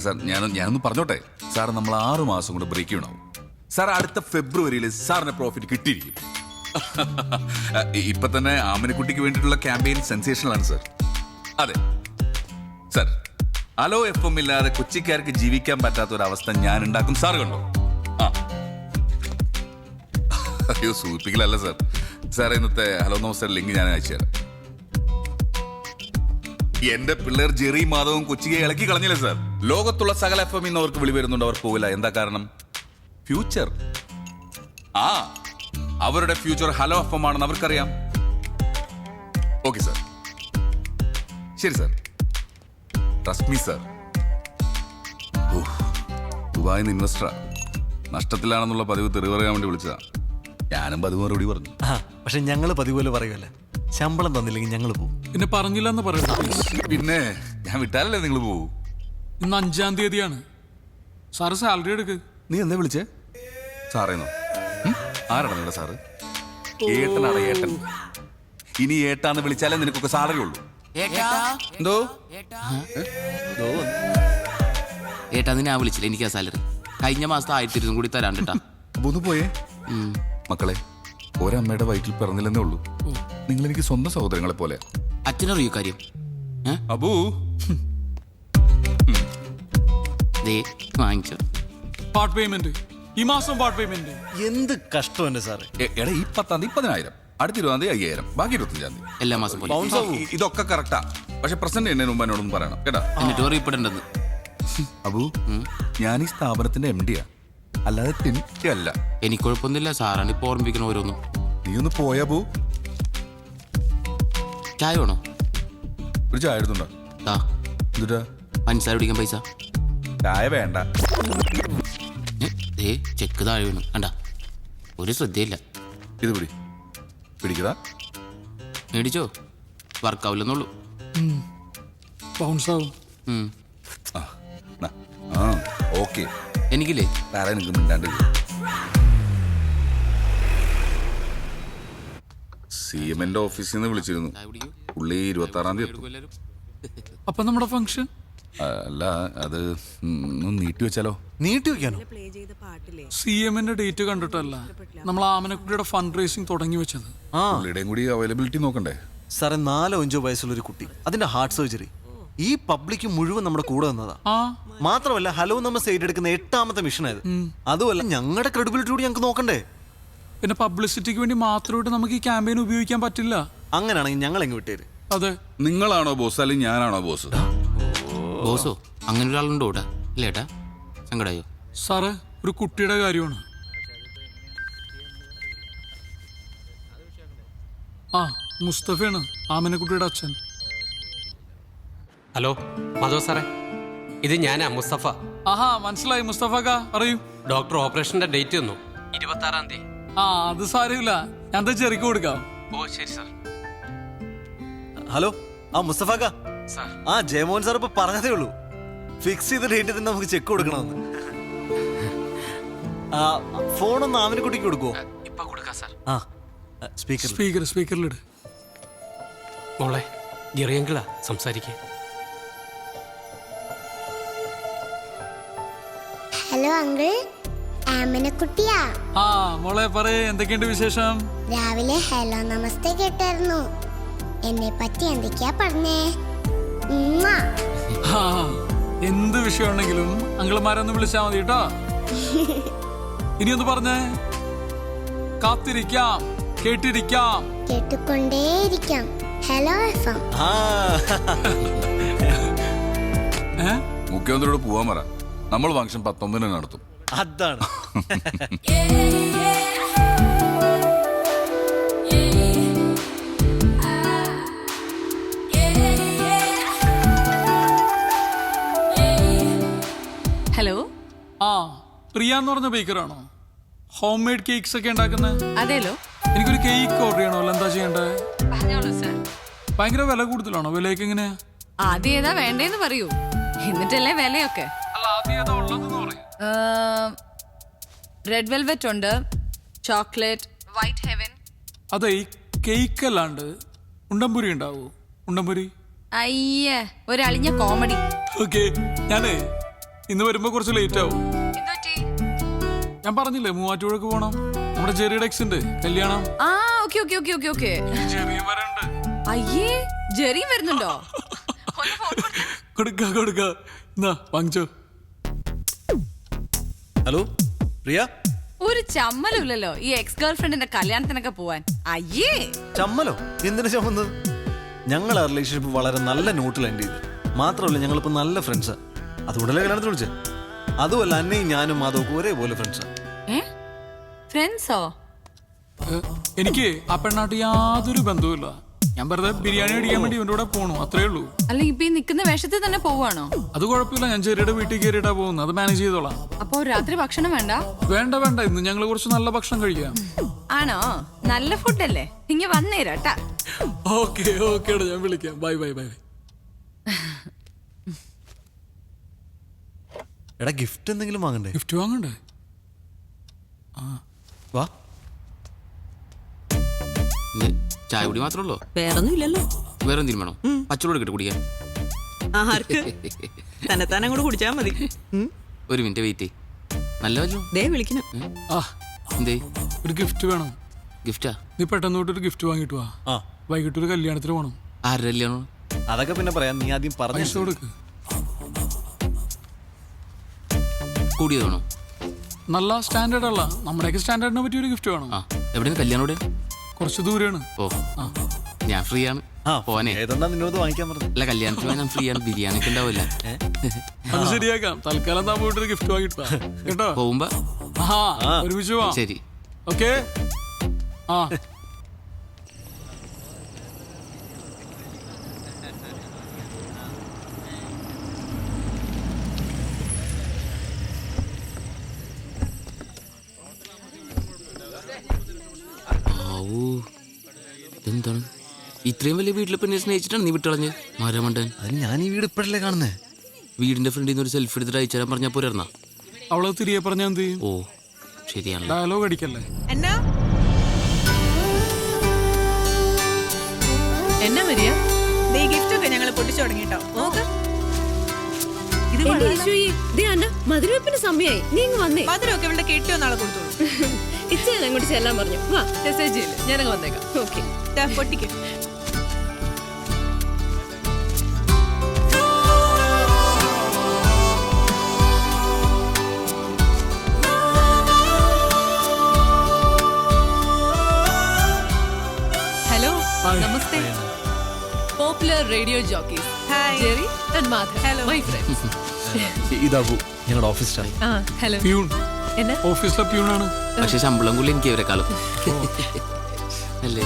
Sir ഞാനൊന്ന് പറഞ്ഞോട്ടെ sir, നമ്മൾ 6 മാസം കൊണ്ട് ബ്രേക്ക് ചെയ്യണാവും സാർ. അടുത്ത ഫെബ്രുവരിയിൽ സാറിന് പ്രോഫിറ്റ് കിട്ടിയിരിക്കും. ഇപ്പൊ തന്നെ ആമനക്കുട്ടിക്ക് വേണ്ടിയിട്ടുള്ള ക്യാമ്പയിൻ സെൻസേഷണൽ ആണ് സാർ. അതെ സാർ, ഹലോ FM ഇല്ലാതെ കൊച്ചിക്കാർക്ക് ജീവിക്കാൻ പറ്റാത്ത ഒരു അവസ്ഥ ഞാൻ ഉണ്ടാക്കും. സാർ കണ്ടോ? അയ്യോ സൂചിപ്പിക്കലല്ല സാർ. സാർ ഇന്നത്തെ ഹലോ നമസ്തേ ലിങ്ക് ഞാൻ അയച്ചുതരാം. എന്റെ പിള്ളേർ ജെറി മാധവും കൊച്ചിയെ ഇളക്കി കളഞ്ഞില്ലേ സാർ. ലോകത്തുള്ള സകല FM ഇന്ന് അവർക്ക് വിളി വരുന്നുണ്ട്, അവർ പോകില്ല. എന്താ കാരണം? ഫ്യൂച്ചർ. അവരുടെ ഫ്യൂച്ചർ ഹലോ FM ആണെന്ന് അവർക്കറിയാം. ഓക്കെ സാർ, ശരി സാർ. Trust me sir. ദുബായിന്ന് ഇൻവെസ്റ്ററാ, നഷ്ടത്തിലാണെന്നുള്ള പതിവ് തെറി പറയാൻ വേണ്ടി വിളിച്ചതാ. ഞാനും പതിവ് മറുപടി പറഞ്ഞു. പക്ഷെ ഞങ്ങള് പതിവ് പോലെ പറയുമല്ല, ശമ്പളം തന്നില്ലെങ്കിൽ ഞങ്ങൾ പോകും. പിന്നെ പറഞ്ഞില്ലെന്ന് പറയുന്നു. പിന്നെ ഞാൻ വിട്ടാലല്ലേ നിങ്ങൾ പോകൂ. ഇന്ന് 5-ാം തീയതിയാണ്. സാറ് സാലറി എടുക്ക്. നീ എന്താ വിളിച്ചേ? സാറേന്നോ? ആരാണ് നിങ്ങളുടെ സാറ്? ഏട്ടനാണ് ഏട്ടൻ. ഇനി ഏട്ടാന്ന് വിളിച്ചാലേ നിനക്കൊക്കെ സാലറി ഉള്ളൂ. എന്തോ ഏട്ടാ നിന്നെ ആ വിളിച്ചില്ല, എനിക്ക് ആ സാലറി കഴിഞ്ഞ മാസത്തെ 1200 കൂടി തരാൻ കേട്ടാ. അപ്പൊ ഒന്ന് പോയേ. മക്കളെ, ഒരമ്മയുടെ വയറ്റിൽ പിറന്നില്ലെന്നേ ഉള്ളൂ. നിങ്ങൾ എനിക്ക് സ്വന്തം സഹോദരങ്ങളെ പോലെ. അച്ഛനറിയോ കാര്യം? അബൂ വാങ്ങിച്ചോ പാർട്ട് പേയ്മെന്റ്. ഈ മാസം പാർട്ട് പേയ്മെന്റ്. എന്ത് കഷ്ടം എന്റെ സാറേ. എടാ, ഈ 10-ാം തീയതി 10,000, അടുത്ത 20-ാം തീയതി 5,000, ബാക്കി 25-ാം തീയതി. എല്ലാ മാസം പോലെ. ഇതൊക്കെ കറക്റ്റാ. പക്ഷെ പ്രസന്റ് എന്നെ മുമ്പ് എന്നോടൊന്നും പറയണം കേട്ടാ. എന്നിട്ട് അറിയപ്പെടേണ്ടത്. അബു, ഞാൻ ഈ സ്ഥാപനത്തിന്റെ MD യാ, അല്ലാതെ ടിൻറ്റി അല്ല. എനിക്ക് കുഴപ്പമൊന്നുമില്ല, സാറാണ് ഇപ്പൊ ഓർമ്മിപ്പിക്കണ ഓരോന്നും. നീ ഒന്ന് പോയാ ബു. ചായ വേണോ? ഒരു ചായ എടുത്തുണ്ടോ? എന്നിട്ടാ പഞ്ചസാര പിടിക്കാൻ പൈസ. ചായ വേണ്ട. ചെക്ക് താഴെ വീണു കണ്ട, ഒരു ശ്രദ്ധയില്ല. ഇത് പിടിക്കടാ. മേടിച്ചോ, വർക്കാവില്ലെന്നുള്ളൂ. ബൗൺസ് ആവും. ഓക്കെ. എനിക്കില്ലേ വേറെ നിങ്ങൾക്ക് മിണ്ടാണ്ട്. CMന്റെ ഓഫീസിൽ നിന്ന് വിളിച്ചിരുന്നു. പുള്ളി 26-ാം തീയതി എത്തും. അപ്പൊ നമ്മുടെ ഫംഗ്ഷൻ അല്ല, അത് നീട്ടി വെച്ചാലോ? നീട്ടി വെക്കാനോ? CMന്റെ ഡേറ്റ് കണ്ടിട്ടല്ല, നമ്മൾ ആമനക്കുട്ടിയുടെ ഫണ്ട് റേസിംഗ് തുടങ്ങി വെച്ചത്. പുള്ളിയുടെയും കൂടി അവൈലബിലിറ്റി നോക്കണ്ടേ സാറേ? 4-5 വയസ്സുള്ള ഒരു കുട്ടി, അതിന്റെ ഹാർട്ട് സർജറി. ഈ പബ്ലിക് മുഴുവൻ നമ്മുടെ കൂടെ വന്നതാ. മാത്രമല്ല ഹലോ നമസ്തേ ഏറ്റെടുക്കുന്ന 8-ാമത്തെ മിഷനായത്. അതുമല്ല ഞങ്ങളുടെ ക്രെഡിബിലിറ്റി കൂടി ഞങ്ങൾക്ക് നോക്കണ്ടേ. പിന്നെ പബ്ലിസിറ്റിക്ക് വേണ്ടി മാത്രമായിട്ട് നമുക്ക് ഈ ക്യാമ്പയിൻ ഉപയോഗിക്കാൻ പറ്റില്ല. അങ്ങനെയാണെങ്കിൽ ഞങ്ങൾ എങ്ങ് വിട്ടേര്. അതെ. നിങ്ങളാണോ ബോസ് അല്ലെങ്കിൽ ഞാനാണോ ബോസ്? ബോസോ? അങ്ങനെ ഒരാളുണ്ടോ ഇവിടെ? ഇല്ല ഏട്ടാ, സങ്കടായോ? സാറ്, ഒരു കുട്ടിയുടെ കാര്യമാണ്. മുസ്തഫയാണ് ആമനക്കുട്ടിയുടെ അച്ഛൻ. ഹലോ മാധവ് സാറേ, ഇത് ഞാനാ മുസ്തഫ. മനസ്സിലായി മുസ്തഫക്ക, പറയൂ. ഡോക്ടർ ഓപ്പറേഷന്റെ ഡേറ്റ് തന്നു, 26-ാം തീയതി. അത് സാരമില്ല, ഞാൻ ചെറിക്ക് കൊടുക്കാം. ഓ ശരി സാർ. ഹലോ, മുസ്തഫാക്ക. ജയമോഹൻ സാർ ഇപ്പൊ പറഞ്ഞതേ ഉള്ളൂ, ഫിക്സ് ചെയ്ത ഡേറ്റ് തന്നെ നമുക്ക് ചെക്ക് കൊടുക്കണമെന്ന്. ഫോണൊന്ന് ആമനക്കുട്ടിക്ക് കൊടുക്കുവോ? ഇപ്പൊ കൊടുക്കാം സാർ. സ്പീക്കറിലിട്. മോളെ, ജെറിയങ്കിളാ സംസാരിക്കേ. Hello uncle, ആമനക്കുട്ടിയാ. മോളെ പറയേ, എന്തൊക്കെയുണ്ട് വിശേഷം? രാവിലെ ഹലോ നമസ്തേ കേട്ടായിരുന്നു. എന്നെ പറ്റി എന്തൊക്കെയാ പറഞ്ഞേ? എന്ത് വിഷയം ഉണ്ടെങ്കിലും അങ്കിൾമാരൊന്ന് വിളിച്ചാ മതി കേട്ടോ. ഇനി ഒന്ന് പറഞ്ഞേ. കാത്തിരിക്കാം, കേട്ടിരിക്കാം, കേട്ടുകൊണ്ടേയിരിക്കാം. Hello FM. മുഖ്യമന്ത്രിയോട് പോവാൻ പറ. നമ്മൾ ഫംഗ്ഷൻ 19-ന് നടത്തും. അതാണ്. ഹലോ, പ്രിയ എന്ന് പറഞ്ഞ ബേക്കറാണോ? ഹോം മെയ്ഡ് കേക്ക്സ് ഒക്കെ ഉണ്ടാക്കുന്നത്? അതേലോ. എനിക്കൊരു കേക്ക് ഓർഡർ ചെയ്യണമല്ലോ, എന്താ ചെയ്യണ്ടേ? പറഞ്ഞോളൂ സർ. ഭയങ്കര വില കൂടുതലാണോ? വിലയൊക്കെ എങ്ങനെയാ? ആദ്യം ഏതാ വേണ്ടേന്ന് പറയൂ, എന്നിട്ടല്ലേ വിലയൊക്കെ. റെഡ് വെൽവെറ്റ് ഉണ്ട്, ചോക്ലേറ്റ്, വൈറ്റ് ഹെവൻ. അതെ, ഈ കേക്ക് അല്ലാണ്ട് ഉണ്ടംപുരി ഉണ്ടാവോ? ഉണ്ടംപുരി? അയ്യേ, ഒരളിഞ്ഞ കോമഡി. ഓക്കെ, ഞാനേ ഇന്ന് വരുമ്പോ കുറച്ച് ലേറ്റ് ആവും. ഞാൻ പറഞ്ഞില്ലേ മൂവാറ്റുപുഴക്ക് പോണം. നമ്മുടെ ജെറിയുടെ എക്സ് ഉണ്ട് കല്യാണം. ആ okay okay okay okay okay. ജെറിയും വരണ്ട്. അയ്യേ ജെറിയും വരുന്നുണ്ടോ? കൊടുക്ക എന്നാ വാങ്ങിച്ചോ. ഹലോ പ്രിയ. ഒരു ചമ്മലുമില്ലല്ലോ ഈ എക്സ് ഗേൾ ഫ്രണ്ടിന്റെ കല്യാണത്തിനൊക്കെ പോവാൻ. അയ്യേ ചമ്മലോ? എന്തിനു ചമ്മന്നത്? ഞങ്ങൾ ആ റിലേഷൻഷിപ്പ് വളരെ നല്ല നോട്ടിൽ എൻഡ് ചെയ്തു. മാത്രമല്ല ഞങ്ങളിപ്പോ നല്ല ഫ്രണ്ട്സാ. അതുകൊണ്ടല്ലേ കല്യാണത്തിന് വിളിച്ചേ. അതുമല്ല അന്നയും ഞാനും മാധവക്കും ഒരേപോലെ ഫ്രണ്ട്സാ. ഫ്രണ്ട്സോ? എനിക്ക് ആ പെണ്ണാട്ട് യാതൊരു ബന്ധവുമില്ല. ഞാൻ വെറുതെ ബിരിയാണി അടിക്കാൻ വേണ്ടി ഇവന്റെ കൂടെ പോണു, അത്രേ ഉള്ളൂ. അല്ല ഇപ്പൊ ഈ നിക്കുന്ന വേഷത്തിൽ തന്നെ പോവാണോ? അത് കുഴപ്പമില്ല, ഞാൻ ചെറിയുടെ വീട്ടിൽ കയറിയിട്ടാ പോകുന്നത്. അത് മാനേജ് ചെയ്തോളാം. അപ്പൊ രാത്രി ഭക്ഷണം വേണ്ട? വേണ്ട ഇന്ന് ഞങ്ങൾ കുറച്ച് നല്ല ഭക്ഷണം കഴിക്കാം. ആണോ? നല്ല ഫുഡല്ലേ, ഇങ്ങ വന്നേരാട്ടാ. ഓക്കെ ഞാൻ വിളിക്കാം. ബൈ. എടാ ഗിഫ്റ്റ് എന്തെങ്കിലും വാങ്ങണ്ടേ? ഗിഫ്റ്റ് വാങ്ങണ്ടേ? വാ. ഇന്ന് ചായ കുടി മാത്രമേ ഉള്ളൂ? വേറൊന്നും ഇല്ലല്ലോ. വേറെ എന്തെങ്കിലും വേണോ? പച്ചവെള്ളം എടുക്കട്ടെ കുടിക്കാൻ? ആർക്ക്? തന്നെ അങ്ങോട്ട് കുടിച്ചാ മതി. ഒരു മിനിറ്റ് വെയിറ്റ്. നല്ല വല്ലോ ദേ വിളിക്കണം. എന്തേ? ഒരു ഗിഫ്റ്റ് വേണം. ഗിഫ്റ്റാ? നീ പെട്ടെന്ന് തൊട്ടൊരു ഗിഫ്റ്റ് വാങ്ങിട്ട് വാ. വൈകിട്ട് ഒരു കല്യാണത്തിന് പോണം. ആരുടെ കല്യാണം? അതൊക്കെ പിന്നെ പറയാം, നീ ആദ്യം പറഞ്ഞു. പൈസ കൊടുക്ക്. കൂടിയതാണോ? നല്ല സ്റ്റാൻഡേർഡ് ഉള്ള നമ്മുടെയൊക്കെ സ്റ്റാൻഡേർഡിനെ പറ്റിയ ഒരു ഗിഫ്റ്റ് വേണം. എവിടെയാണ് കല്യാണം? എവിടെ? കുറച്ച് ദൂരെയാണ്. ഓ ഞാൻ ഫ്രീ ആണ്. പോനെ നിന്നോട് വാങ്ങിക്കാൻ പറഞ്ഞു. അല്ല കല്യാണത്തിന് ഞാൻ ഫ്രീ ആണ്. ബിരിയാണി ഒക്കെ ഉണ്ടാവില്ല. അത് ശരിയാക്കാം. തൽക്കാലം താൻ പോയിട്ട് ഒരു ഗിഫ്റ്റ് വാങ്ങിട്ട് കേട്ടോ. പോകുമ്പോ ഒരുമിച്ച് പോവാം. ശരി. ഓക്കെ. എന്താണ് ഇത്രയും വലിയ വീട്ടിലെ പെണ്ണെ സ്നേഹിച്ചിട്ടാണ് നീ വിട്ടളഞ്ഞ് മരമണ്ടൻ? അതിന് ഞാൻ ഈ വീട് ഇപ്പോഴല്ലേ കാണുന്നേ. വീടിന്റെ ഫ്രണ്ടിൽ നിന്ന് ഒരു സെൽഫി എടുത്തിട്ട് അയച്ചാൽ പറഞ്ഞാൽ പോരാ? അവളെ തിരികെ പറഞ്ഞാ എന്ത് ചെയ്യും? ഓ ശരിയാണ്. ഡയലോഗ് അടിക്കല്ലേ. എന്നാ വരിക? ഗിഫ്റ്റ് ഒക്കെ ഞങ്ങൾ പൊട്ടിച്ചു തുടങ്ങിട്ടോ. മധുരവെപ്പിന് സമയമായി, നീ ഇങ്ങ് വന്നേ. മധുരമൊക്കെ ഇവിടെ കെട്ടിയോ നാളെ കൊടുത്തോളൂ. ഇച്ചാൻ അങ്ങോട്ട് ചെല്ലാൻ പറഞ്ഞു. വാ മെസ്സേജ് ചെയ്യില്ല, ഞാനങ്ങ് വന്നേക്കാം. ഓക്കെ പൊട്ടിക്കും. ഹലോ നമസ്തേ. Popular radio jockey Jerry and Madhav. Hello my friends. ഇതാവൂ ഞങ്ങളുടെ ഓഫീസ് സ്റ്റാഫ്. ഹലോ. പ്യൂൺ. ഓഫീസിലെ പ്യൂണാണ്. പക്ഷെ ശമ്പളം കൂടി എനിക്ക് ഇവരെക്കാളും അല്ലേ?